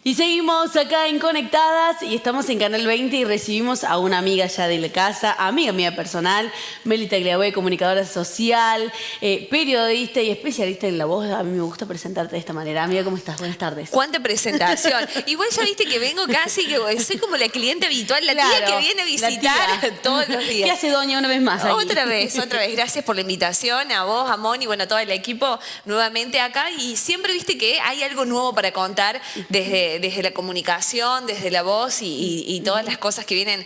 Y seguimos acá en Conectadas y estamos en Canal 20 y recibimos a una amiga ya de la casa, amiga mía personal, Meli Tagliabue, comunicadora social, periodista y especialista en la voz. A mí me gusta presentarte de esta manera. Amiga, ¿cómo estás? Buenas tardes. ¿Cuánta presentación? Igual ya viste que vengo casi, que soy como la cliente habitual, la tía que viene a visitar todos los días. ¿Qué hace doña una vez más aquí? Otra vez. Gracias por la invitación, a vos, a Moni, bueno, a todo el equipo nuevamente acá. Y siempre viste que hay algo nuevo para contar desde la comunicación, desde la voz y todas las cosas que vienen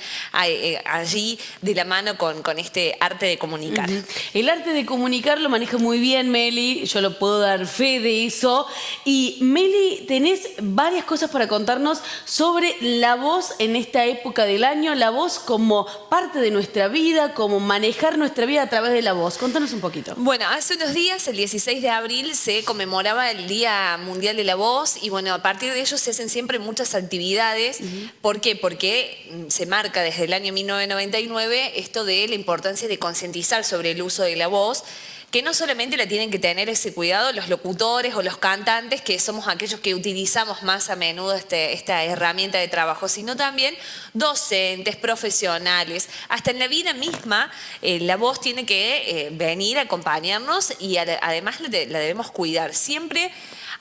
allí de la mano con este arte de comunicar. El arte de comunicar lo maneja muy bien Meli, yo lo puedo dar fe de eso. Y Meli, tenés varias cosas para contarnos sobre la voz en esta época del año, la voz como parte de nuestra vida, como manejar nuestra vida a través de la voz. Contanos un poquito. Bueno, hace unos días, el 16 de abril, se conmemoraba el Día Mundial de la Voz y bueno, a partir de ello se hacen siempre muchas actividades. ¿Por qué? Porque se marca desde el año 1999 esto de la importancia de concientizar sobre el uso de la voz, que no solamente la tienen que tener ese cuidado los locutores o los cantantes, que somos aquellos que utilizamos más a menudo esta herramienta de trabajo, sino también docentes, profesionales. Hasta en la vida misma la voz tiene que venir a acompañarnos y además la debemos cuidar. Siempre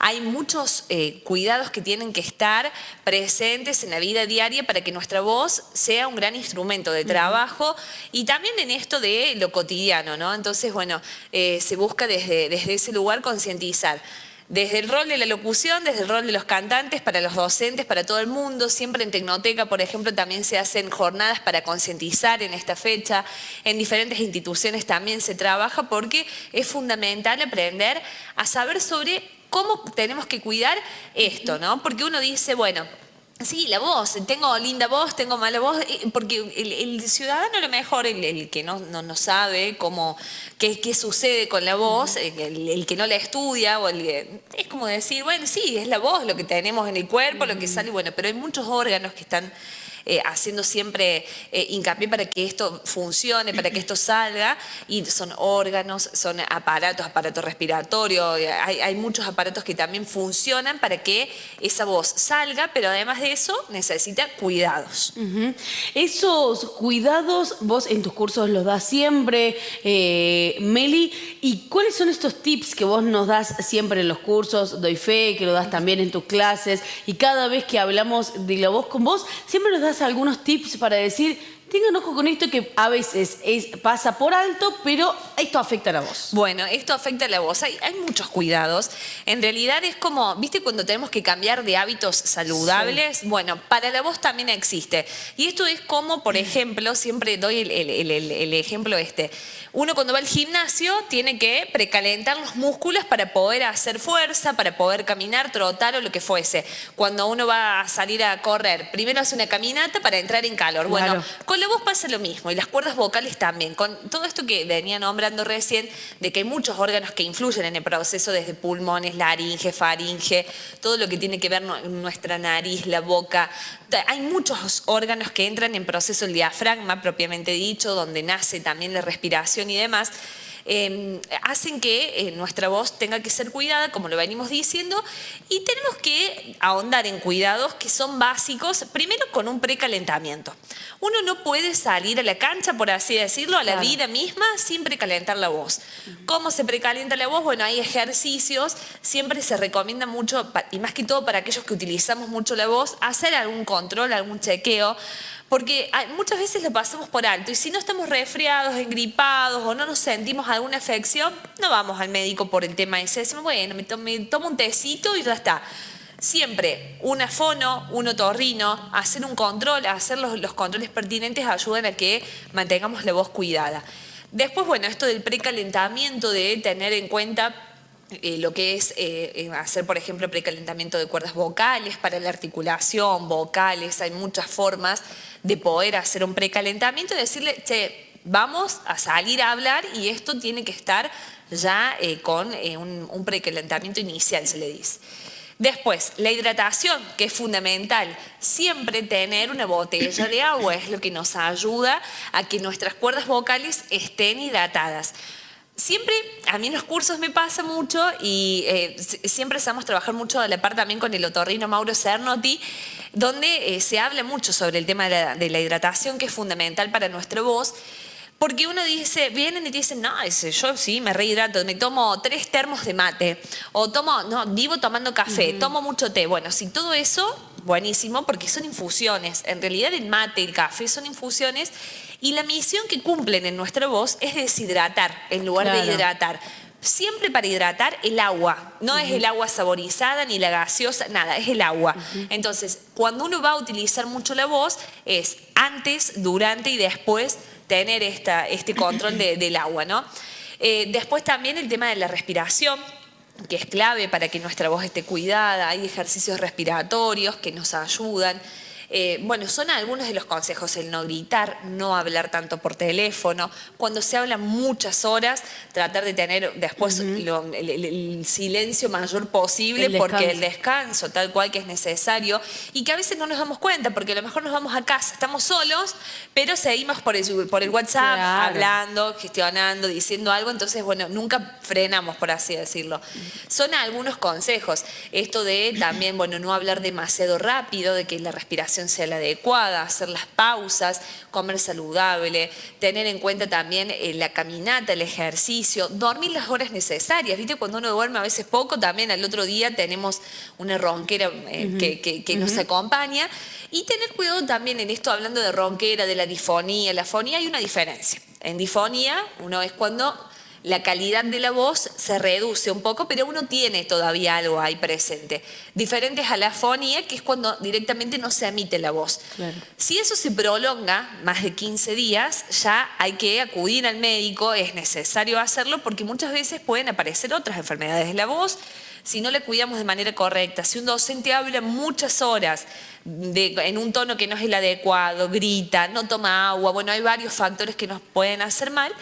hay muchos cuidados que tienen que estar presentes en la vida diaria para que nuestra voz sea un gran instrumento de trabajo y también en esto de lo cotidiano, ¿no? Entonces, bueno, se busca desde ese lugar concientizar. Desde el rol de la locución, desde el rol de los cantantes, para los docentes, para todo el mundo. Siempre en Tecnoteca, por ejemplo, también se hacen jornadas para concientizar en esta fecha. En diferentes instituciones también se trabaja porque es fundamental aprender a saber sobre cómo tenemos que cuidar esto, ¿no? Porque uno dice, bueno, sí, la voz, tengo linda voz, tengo mala voz, porque el ciudadano a lo mejor, el que no sabe qué sucede con la voz, el que no la estudia, es como decir, bueno, sí, es la voz lo que tenemos en el cuerpo, lo que sale, bueno, pero hay muchos órganos que están haciendo siempre hincapié para que esto funcione, para que esto salga, y son órganos, son aparatos respiratorios, hay muchos aparatos que también funcionan para que esa voz salga, pero además de eso necesita cuidados. Esos cuidados vos en tus cursos los das siempre, Meli, ¿y cuáles son estos tips que vos nos das siempre en los cursos? Doy fe, que lo das también en tus clases, y cada vez que hablamos de la voz con vos, siempre nos das algunos tips para decir, tengan ojo con esto que a veces pasa por alto, pero esto afecta a la voz. Bueno, esto afecta a la voz. Hay muchos cuidados. En realidad es como, ¿viste cuando tenemos que cambiar de hábitos saludables? Sí. Bueno, para la voz también existe. Y esto es como, por ejemplo, siempre doy el ejemplo este. Uno cuando va al gimnasio tiene que precalentar los músculos para poder hacer fuerza, para poder caminar, trotar o lo que fuese. Cuando uno va a salir a correr, primero hace una caminata para entrar en calor. Bueno, claro. Con la voz pasa lo mismo y las cuerdas vocales también. Con todo esto que venía nombrando recién, de que hay muchos órganos que influyen en el proceso, desde pulmones, laringe, faringe, todo lo que tiene que ver con nuestra nariz, la boca. Hay muchos órganos que entran en proceso, el diafragma propiamente dicho, donde nace también la respiración y demás. Hacen que nuestra voz tenga que ser cuidada, como lo venimos diciendo, y tenemos que ahondar en cuidados que son básicos, primero con un precalentamiento. Uno no puede salir a la cancha, por así decirlo, a la vida misma, sin precalentar la voz. ¿Cómo se precalienta la voz? Bueno, hay ejercicios, siempre se recomienda mucho, y más que todo para aquellos que utilizamos mucho la voz, hacer algún control, algún chequeo, porque muchas veces lo pasamos por alto y si no estamos resfriados, engripados o no nos sentimos alguna afección, no vamos al médico por el tema ese. Decimos, bueno, me tomo un tecito y ya está. Siempre una fono, un otorrino, hacer un control, hacer los controles pertinentes ayudan a que mantengamos la voz cuidada. Después, bueno, esto del precalentamiento, de tener en cuenta lo que es hacer, por ejemplo, precalentamiento de cuerdas vocales para la articulación, vocales, hay muchas formas de poder hacer un precalentamiento y decirle, che, vamos a salir a hablar y esto tiene que estar ya con un precalentamiento inicial, se le dice. Después, la hidratación, que es fundamental. Siempre tener una botella de agua es lo que nos ayuda a que nuestras cuerdas vocales estén hidratadas. Siempre, a mí en los cursos me pasa mucho y siempre empezamos a trabajar mucho a la par también con el otorrino Mauro Cernotti, donde se habla mucho sobre el tema de la hidratación, que es fundamental para nuestra voz. Porque uno dice, vienen y te dicen, no, yo sí me rehidrato, me tomo 3 termos de mate, o vivo tomando café, tomo mucho té. Bueno, si todo eso, buenísimo, porque son infusiones. En realidad el mate y el café son infusiones y la misión que cumplen en nuestra voz es deshidratar en lugar de hidratar. Siempre para hidratar el agua, no es el agua saborizada ni la gaseosa, nada, es el agua. Entonces, cuando uno va a utilizar mucho la voz, es antes, durante y después tener este control del agua, ¿no? Después también el tema de la respiración, que es clave para que nuestra voz esté cuidada. Hay ejercicios respiratorios que nos ayudan. Bueno, son algunos de los consejos: el no gritar, no hablar tanto por teléfono. Cuando se habla muchas horas, tratar de tener después el silencio mayor posible, porque el descanso tal cual que es necesario, y que a veces no nos damos cuenta, porque a lo mejor nos vamos a casa, estamos solos, pero seguimos por el WhatsApp, hablando, gestionando, diciendo algo. Entonces, bueno, nunca frenamos, por así decirlo. Son algunos consejos. Esto de también, bueno, no hablar demasiado rápido, de que la respiración sea la adecuada, hacer las pausas, comer saludable, tener en cuenta también la caminata, el ejercicio, dormir las horas necesarias. ¿Viste? Cuando uno duerme a veces poco, también al otro día tenemos una ronquera que nos acompaña. Y tener cuidado también en esto, hablando de ronquera, de la difonía. La fonía, hay una diferencia. En difonía, uno es cuando la calidad de la voz se reduce un poco, pero uno tiene todavía algo ahí presente. Diferentes a la afonía, que es cuando directamente no se emite la voz. Claro. Si eso se prolonga más de 15 días, ya hay que acudir al médico, es necesario hacerlo, porque muchas veces pueden aparecer otras enfermedades de la voz si no la cuidamos de manera correcta. Si un docente habla muchas horas en un tono que no es el adecuado, grita, no toma agua, bueno, hay varios factores que nos pueden hacer mal.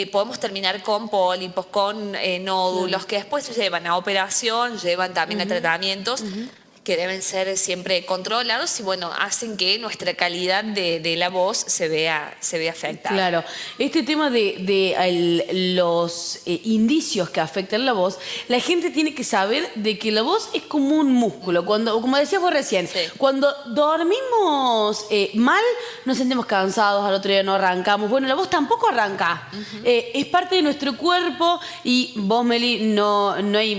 Podemos terminar con pólipos, con nódulos, que después llevan a operación, llevan también a tratamientos que deben ser siempre controlados y, bueno, hacen que nuestra calidad de la voz se vea afectada. Claro. Este tema de los indicios que afectan la voz, la gente tiene que saber de que la voz es como un músculo. Cuando, como decías vos recién, cuando dormimos mal, nos sentimos cansados, al otro día no arrancamos. Bueno, la voz tampoco arranca. Es parte de nuestro cuerpo y vos, Meli, no hay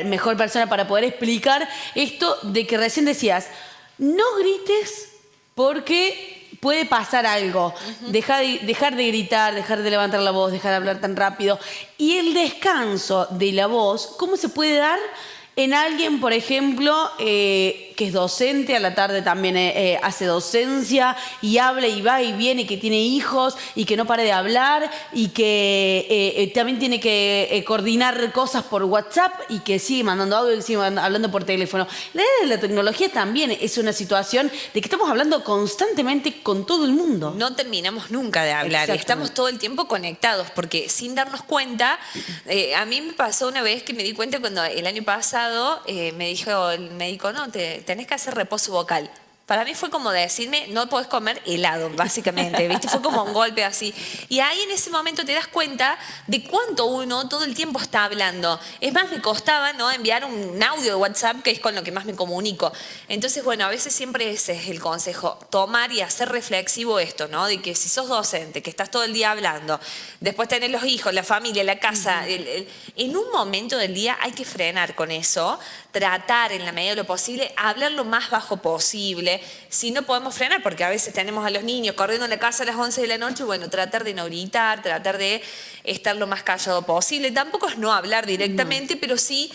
mejor persona para poder explicar esto de que recién decías, no grites porque puede pasar algo. Dejar de gritar, dejar de levantar la voz, dejar de hablar tan rápido. Y el descanso de la voz, ¿cómo se puede dar en alguien, por ejemplo, que es docente, a la tarde también hace docencia y habla y va y viene, que tiene hijos y que no para de hablar y que también tiene que coordinar cosas por WhatsApp y que sigue mandando audio y sigue hablando por teléfono? La era de la tecnología también es una situación de que estamos hablando constantemente con todo el mundo. No terminamos nunca de hablar y estamos todo el tiempo conectados, porque sin darnos cuenta, a mí me pasó una vez que me di cuenta cuando el año pasado me dijo el médico, no, tenés que hacer reposo vocal. Para mí fue como decirme, no podés comer helado, básicamente, ¿viste? Fue como un golpe así. Y ahí en ese momento te das cuenta de cuánto uno todo el tiempo está hablando. Es más, me costaba, ¿no?, enviar un audio de WhatsApp, que es con lo que más me comunico. Entonces, bueno, a veces siempre ese es el consejo, tomar y hacer reflexivo esto, ¿no? De que si sos docente, que estás todo el día hablando, después tenés los hijos, la familia, la casa, en un momento del día hay que frenar con eso, tratar en la medida de lo posible, hablar lo más bajo posible. Si no podemos frenar, porque a veces tenemos a los niños corriendo en la casa a las 11 de la noche, bueno, tratar de no gritar, tratar de estar lo más callado posible. Tampoco es no hablar directamente, pero sí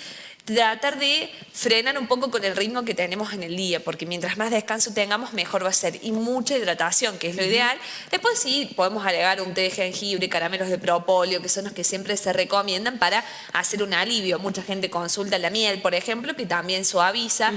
tratar de frenar un poco con el ritmo que tenemos en el día, porque mientras más descanso tengamos, mejor va a ser. Y mucha hidratación, que es lo ideal. Después sí, podemos agregar un té de jengibre, caramelos de propóleo, que son los que siempre se recomiendan para hacer un alivio. Mucha gente consulta la miel, por ejemplo, que también suaviza.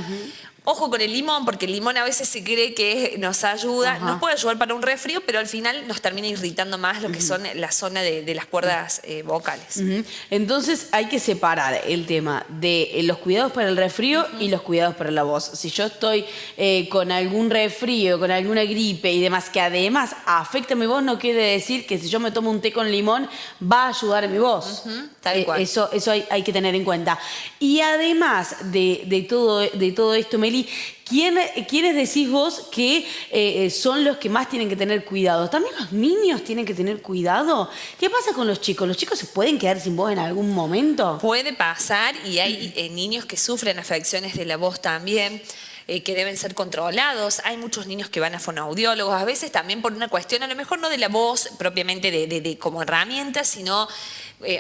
Ojo con el limón, porque el limón a veces se cree que nos ayuda, Ajá. nos puede ayudar para un resfrío, pero al final nos termina irritando más lo que son la zona de las cuerdas vocales. Ujú. Entonces hay que separar el tema de los cuidados para el resfrío y los cuidados para la voz. Si yo estoy con algún resfrío, con alguna gripe y demás, que además afecta a mi voz, no quiere decir que si yo me tomo un té con limón va a ayudar a mi voz. Tal cual. Eso hay que tener en cuenta. Y además de todo esto, Meli, ¿quiénes decís vos que son los que más tienen que tener cuidado? ¿También los niños tienen que tener cuidado? ¿Qué pasa con los chicos? ¿Los chicos se pueden quedar sin voz en algún momento? Puede pasar y hay niños que sufren afecciones de la voz también. Que deben ser controlados. Hay muchos niños que van a fonoaudiólogos, a veces también por una cuestión, a lo mejor no de la voz propiamente como herramienta, sino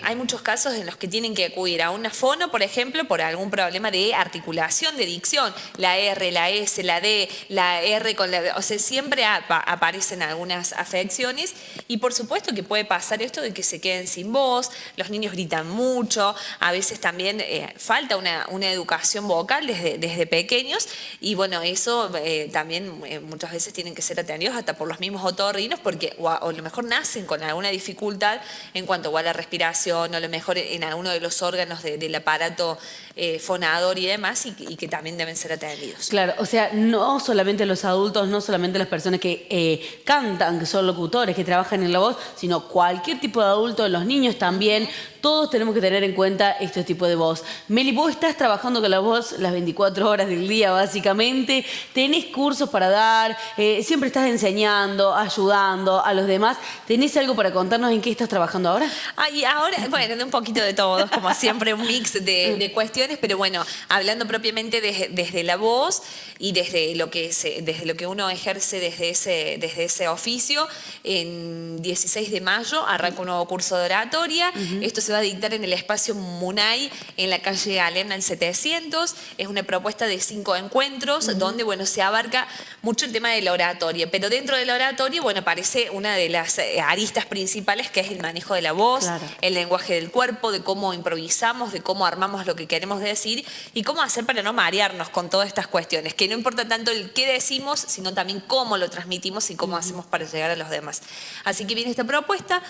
hay muchos casos en los que tienen que acudir a una fono, por ejemplo, por algún problema de articulación, de dicción. La R, la S, la D, la R con la... O sea, siempre aparecen algunas afecciones y por supuesto que puede pasar esto de que se queden sin voz, los niños gritan mucho, a veces también falta una educación vocal desde pequeños. Y bueno, eso también muchas veces tienen que ser atendidos hasta por los mismos otorrinos porque o a lo mejor nacen con alguna dificultad en cuanto a la respiración o a lo mejor en alguno de los órganos del aparato fonador y demás y que también deben ser atendidos. Claro, o sea, no solamente los adultos, no solamente las personas que cantan, que son locutores, que trabajan en la voz, sino cualquier tipo de adulto, los niños también, todos tenemos que tener en cuenta este tipo de voz. Meli, vos estás trabajando con la voz las 24 horas del día, básicamente, tenés cursos para dar, siempre estás enseñando, ayudando a los demás. ¿Tenés algo para contarnos en qué estás trabajando ahora? Y ahora, bueno, de un poquito de todo, como siempre, un mix de cuestiones, pero bueno, hablando propiamente desde la voz y desde lo que uno ejerce desde ese oficio, en 16 de mayo arranca un nuevo curso de oratoria. Esto se va a dictar en el espacio Munay, en la calle Galeana al 700. Es una propuesta de 5 encuentros, donde, bueno, se abarca mucho el tema de la oratoria, pero dentro de la oratoria, bueno, aparece una de las aristas principales, que es el manejo de la voz, Claro. el lenguaje del cuerpo, de cómo improvisamos, de cómo armamos lo que queremos decir y cómo hacer para no marearnos con todas estas cuestiones, que no importa tanto el qué decimos, sino también cómo lo transmitimos y cómo hacemos para llegar a los demás. Así que viene esta propuesta,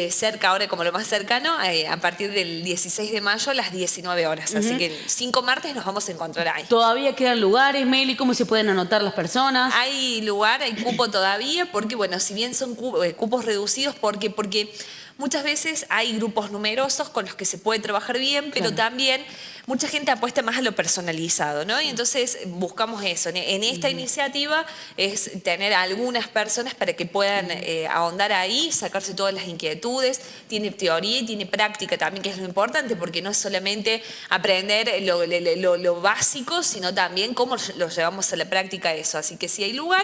cerca ahora como lo más cercano, a partir del 16 de mayo a las 19 horas. Así que 5 martes nos vamos a encontrar ahí. ¿Todavía quedan lugares, Meli? ¿Cómo se pueden anotar las personas? Hay lugar, hay cupo todavía, porque bueno, si bien son cupos reducidos, porque muchas veces hay grupos numerosos con los que se puede trabajar bien, pero Claro. también mucha gente apuesta más a lo personalizado, ¿no? Y entonces buscamos eso. En esta iniciativa es tener a algunas personas para que puedan ahondar ahí, sacarse todas las inquietudes. Tiene teoría y tiene práctica también, que es lo importante, porque no es solamente aprender lo básico, sino también cómo lo llevamos a la práctica eso. Así que sí hay lugar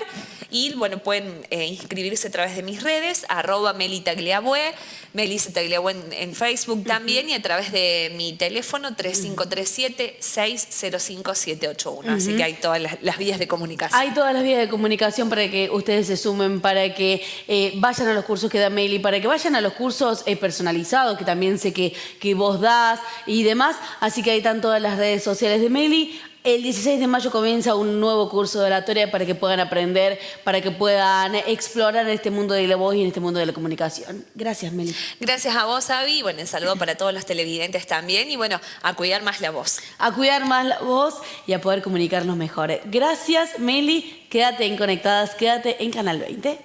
y bueno, pueden inscribirse a través de mis redes, @melitagliabue, Melissa Tagliabue en Facebook también, y a través de mi teléfono 3537-605-781. Así que hay todas las vías de comunicación. Hay todas las vías de comunicación para que ustedes se sumen, para que vayan a los cursos que da Meli, para que vayan a los cursos personalizados, que también sé que vos das y demás. Así que ahí están todas las redes sociales de Meli. El 16 de mayo comienza un nuevo curso de oratoria para que puedan aprender, para que puedan explorar este mundo de la voz y en este mundo de la comunicación. Gracias, Meli. Gracias a vos, Avi. Bueno, un saludo para todos los televidentes también. Y bueno, a cuidar más la voz. A cuidar más la voz y a poder comunicarnos mejor. Gracias, Meli. Quédate en Conectadas, quédate en Canal 20.